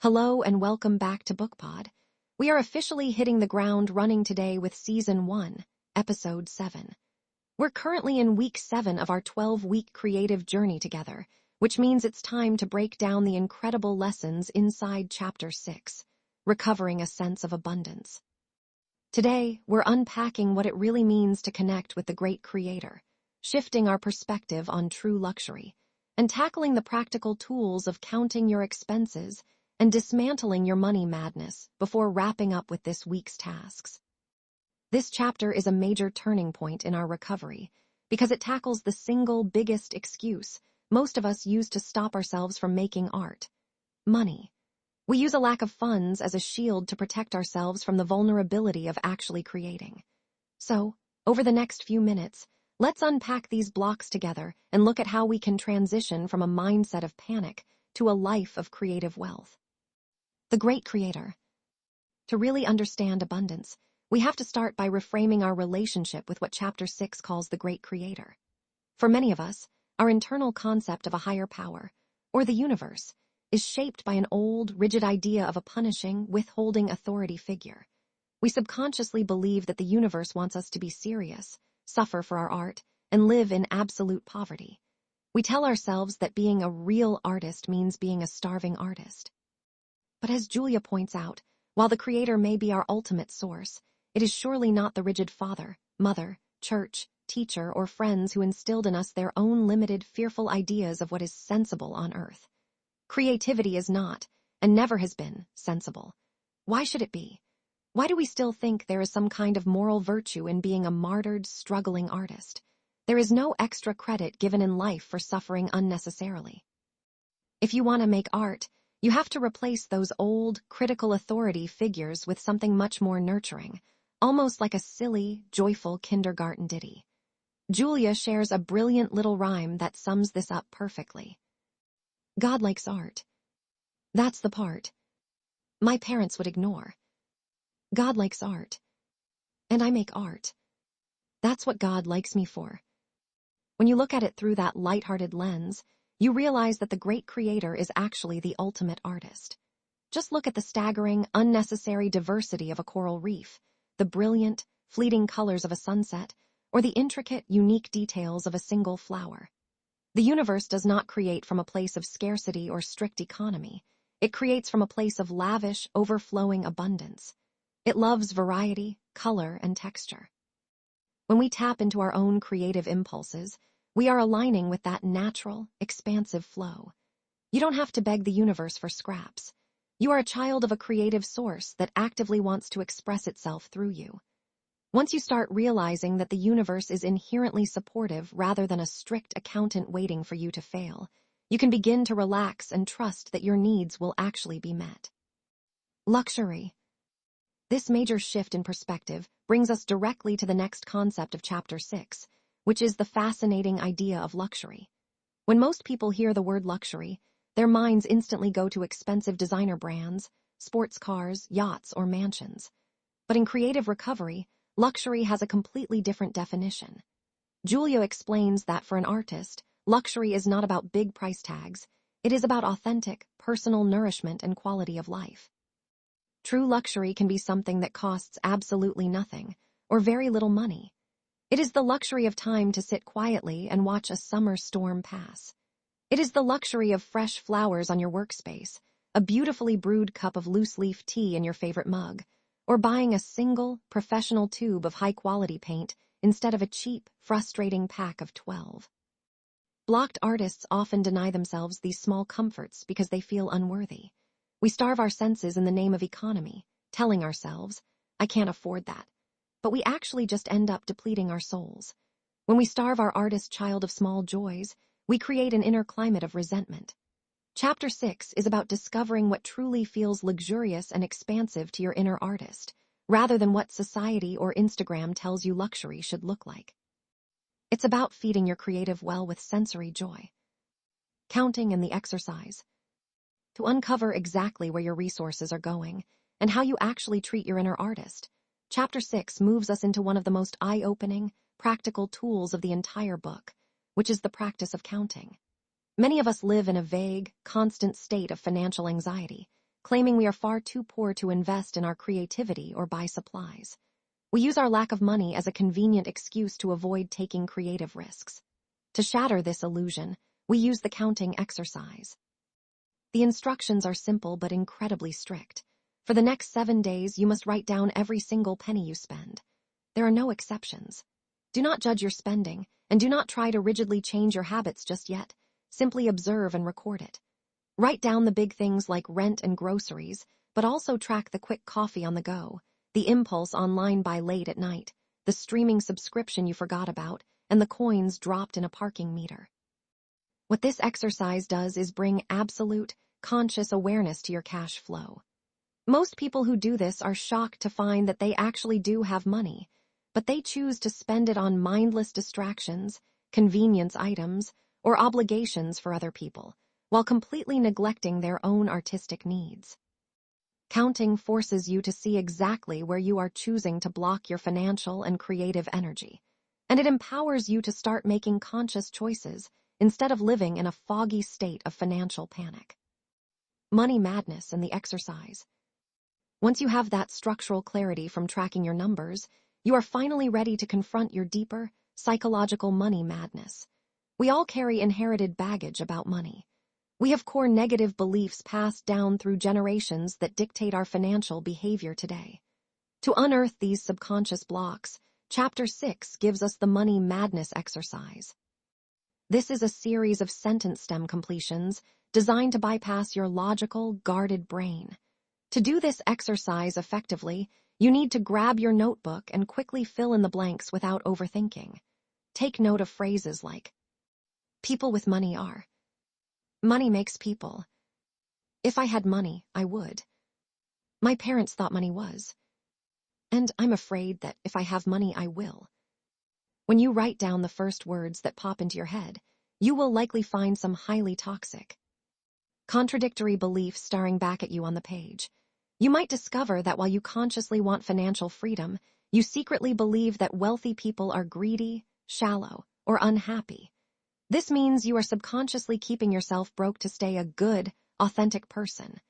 Hello and welcome back to BookPod. We are officially hitting the ground running today with Season 1, Episode 7. We're currently in Week 7 of our 12-week creative journey together, which means it's time to break down the incredible lessons inside Chapter 6, Recovering a Sense of Abundance. Today, we're unpacking what it really means to connect with the great creator, shifting our perspective on true luxury, and tackling the practical tools of counting your expenses and dismantling your money madness before wrapping up with this week's tasks. This chapter is a major turning point in our recovery because it tackles the single biggest excuse most of us use to stop ourselves from making art: money. We use a lack of funds as a shield to protect ourselves from the vulnerability of actually creating. So, over the next few minutes, let's unpack these blocks together and look at how we can transition from a mindset of panic to a life of creative wealth. The great creator. To really understand abundance, we have to start by reframing our relationship with what Chapter 6 calls the great creator. For many of us, our internal concept of a higher power, or the universe, is shaped by an old, rigid idea of a punishing, withholding authority figure. We subconsciously believe that the universe wants us to be serious, suffer for our art, and live in absolute poverty. We tell ourselves that being a real artist means being a starving artist. But as Julia points out, while the creator may be our ultimate source, it is surely not the rigid father, mother, church, teacher, or friends who instilled in us their own limited, fearful ideas of what is sensible on earth. Creativity is not, and never has been, sensible. Why should it be? Why do we still think there is some kind of moral virtue in being a martyred, struggling artist? There is no extra credit given in life for suffering unnecessarily. If you want to make art, you have to replace those old, critical authority figures with something much more nurturing, almost like a silly, joyful kindergarten ditty. Julia shares a brilliant little rhyme that sums this up perfectly. God likes art. That's the part my parents would ignore. God likes art. And I make art. That's what God likes me for. When you look at it through that lighthearted lens, you realize that the great creator is actually the ultimate artist. Just look at the staggering, unnecessary diversity of a coral reef, the brilliant, fleeting colors of a sunset, or the intricate, unique details of a single flower. The universe does not create from a place of scarcity or strict economy. It creates from a place of lavish, overflowing abundance. It loves variety, color, and texture. When we tap into our own creative impulses, we are aligning with that natural, expansive flow. You don't have to beg the universe for scraps. You are a child of a creative source that actively wants to express itself through you. Once you start realizing that the universe is inherently supportive rather than a strict accountant waiting for you to fail, you can begin to relax and trust that your needs will actually be met. Luxury. This major shift in perspective brings us directly to the next concept of Chapter 6, which is the fascinating idea of luxury. When most people hear the word luxury, their minds instantly go to expensive designer brands, sports cars, yachts, or mansions. But in creative recovery, luxury has a completely different definition. Julia explains that for an artist, luxury is not about big price tags. It is about authentic, personal nourishment and quality of life. True luxury can be something that costs absolutely nothing, or very little money. It is the luxury of time to sit quietly and watch a summer storm pass. It is the luxury of fresh flowers on your workspace, a beautifully brewed cup of loose-leaf tea in your favorite mug, or buying a single, professional tube of high-quality paint instead of a cheap, frustrating pack of 12. Blocked artists often deny themselves these small comforts because they feel unworthy. We starve our senses in the name of economy, telling ourselves, "I can't afford that." But we actually just end up depleting our souls. When we starve our artist child of small joys, we create an inner climate of resentment. Chapter 6 is about discovering what truly feels luxurious and expansive to your inner artist, rather than what society or Instagram tells you luxury should look like. It's about feeding your creative well with sensory joy. Counting and the exercise. To uncover exactly where your resources are going and how you actually treat your inner artist, Chapter 6 moves us into one of the most eye-opening, practical tools of the entire book, which is the practice of counting. Many of us live in a vague, constant state of financial anxiety, claiming we are far too poor to invest in our creativity or buy supplies. We use our lack of money as a convenient excuse to avoid taking creative risks. To shatter this illusion, we use the counting exercise. The instructions are simple but incredibly strict. For the next 7 days, you must write down every single penny you spend. There are no exceptions. Do not judge your spending, and do not try to rigidly change your habits just yet. Simply observe and record it. Write down the big things like rent and groceries, but also track the quick coffee on the go, the impulse online buy late at night, the streaming subscription you forgot about, and the coins dropped in a parking meter. What this exercise does is bring absolute, conscious awareness to your cash flow. Most people who do this are shocked to find that they actually do have money, but they choose to spend it on mindless distractions, convenience items, or obligations for other people, while completely neglecting their own artistic needs. Counting forces you to see exactly where you are choosing to block your financial and creative energy, and it empowers you to start making conscious choices instead of living in a foggy state of financial panic. Money madness and the exercise. Once you have that structural clarity from tracking your numbers, you are finally ready to confront your deeper, psychological money madness. We all carry inherited baggage about money. We have core negative beliefs passed down through generations that dictate our financial behavior today. To unearth these subconscious blocks, Chapter 6 gives us the money madness exercise. This is a series of sentence stem completions designed to bypass your logical, guarded brain. To do this exercise effectively, you need to grab your notebook and quickly fill in the blanks without overthinking. Take note of phrases like, people with money are. Money makes people. If I had money, I would. My parents thought money was. And I'm afraid that if I have money, I will. When you write down the first words that pop into your head, you will likely find some highly toxic, contradictory beliefs staring back at you on the page. You might discover that while you consciously want financial freedom, you secretly believe that wealthy people are greedy, shallow, or unhappy. This means you are subconsciously keeping yourself broke to stay a good, authentic person.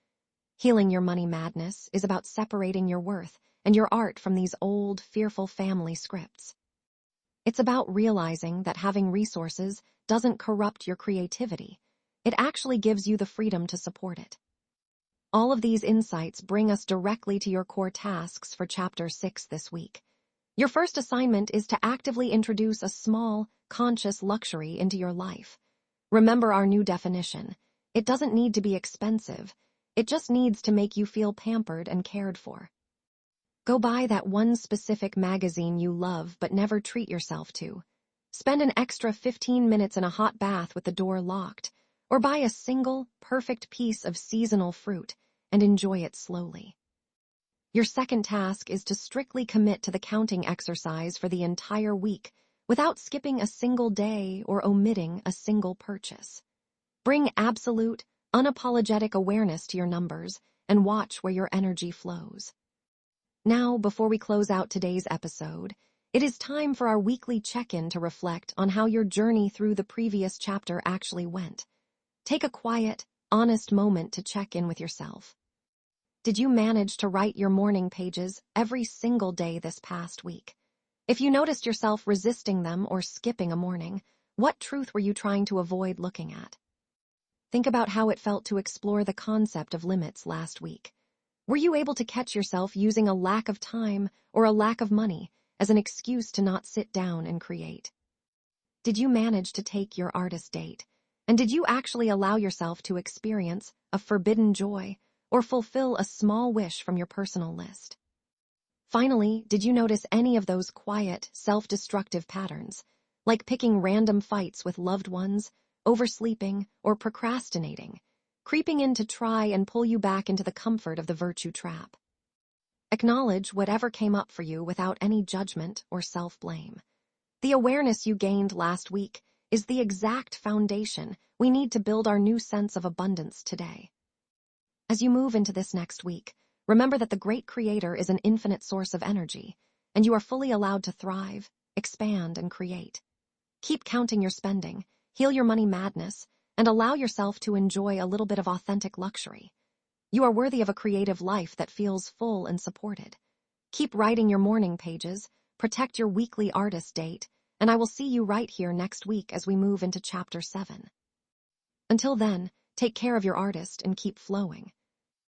Healing your money madness is about separating your worth and your art from these old, fearful family scripts. It's about realizing that having resources doesn't corrupt your creativity. It actually gives you the freedom to support it. All of these insights bring us directly to your core tasks for Chapter 6 this week. Your first assignment is to actively introduce a small, conscious luxury into your life. Remember our new definition. It doesn't need to be expensive. It just needs to make you feel pampered and cared for. Go buy that one specific magazine you love but never treat yourself to. Spend an extra 15 minutes in a hot bath with the door locked, or buy a single, perfect piece of seasonal fruit and enjoy it slowly. Your second task is to strictly commit to the counting exercise for the entire week without skipping a single day or omitting a single purchase. Bring absolute, unapologetic awareness to your numbers and watch where your energy flows. Now, before we close out today's episode, it is time for our weekly check-in to reflect on how your journey through the previous chapter actually went. Take a quiet, honest moment to check in with yourself. Did you manage to write your morning pages every single day this past week? If you noticed yourself resisting them or skipping a morning, what truth were you trying to avoid looking at? Think about how it felt to explore the concept of limits last week. Were you able to catch yourself using a lack of time or a lack of money as an excuse to not sit down and create? Did you manage to take your artist date? And did you actually allow yourself to experience a forbidden joy or fulfill a small wish from your personal list? Finally, did you notice any of those quiet, self-destructive patterns, like picking random fights with loved ones, oversleeping, or procrastinating, creeping in to try and pull you back into the comfort of the virtue trap? Acknowledge whatever came up for you without any judgment or self-blame. The awareness you gained last week is the exact foundation we need to build our new sense of abundance today. As you move into this next week, remember that the great creator is an infinite source of energy, and you are fully allowed to thrive, expand, and create. Keep counting your spending, heal your money madness, and allow yourself to enjoy a little bit of authentic luxury. You are worthy of a creative life that feels full and supported. Keep writing your morning pages, protect your weekly artist date, and I will see you right here next week as we move into Chapter 7. Until then, take care of your artist and keep flowing.